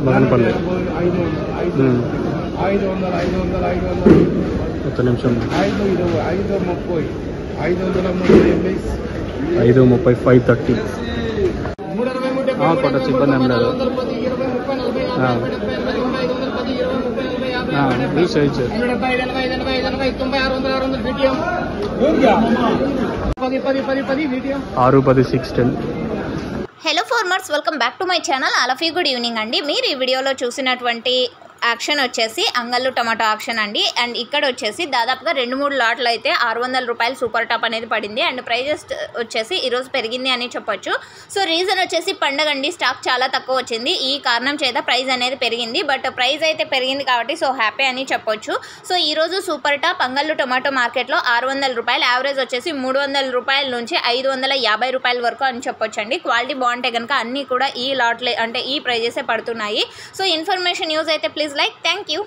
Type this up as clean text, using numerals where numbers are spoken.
మదనపల్లి 500 నిమిషం 5:30 5:30 కొట్టచ్చు ఇబ్బంది ఏం లేదు చేయొచ్చు 6:10 hello farmers, welcome back to my channel. All of you good evening అండి. మీరు ఈ వీడియోలో చూసినటువంటి యాక్షన్ వచ్చేసి అంగళ్ళు టమాటో యాక్షన్ అండి. అండ్ ఇక్కడ వచ్చేసి దాదాపుగా 2-3 లాట్లు అయితే 600 రూపాయలు సూపర్ టాప్ అనేది పడింది. అండ్ ప్రైజెస్ వచ్చేసి ఈరోజు పెరిగింది అని చెప్పొచ్చు. సో రీజన్ వచ్చేసి పండగ అండి, స్టాక్ చాలా తక్కువ వచ్చింది. ఈ కారణం చేత ప్రైస్ అనేది పెరిగింది. బట్ ప్రైస్ అయితే పెరిగింది కాబట్టి సో హ్యాపీ అని చెప్పొచ్చు. సో ఈరోజు సూపర్ టాప్ అంగళ్ళు టమాటో మార్కెట్లో 600 రూపాయలు, యావరేజ్ వచ్చేసి 300 రూపాయల నుంచి 550 రూపాయల వరకు అని చెప్పొచ్చు అండి. క్వాలిటీ బాగుంటే కనుక అన్నీ కూడా ఈ లాట్లే అంటే ఈ ప్రైజెసే పడుతున్నాయి. సో ఇన్ఫర్మేషన్ యూజ్ అయితే ప్లీజ్ like. Thank you.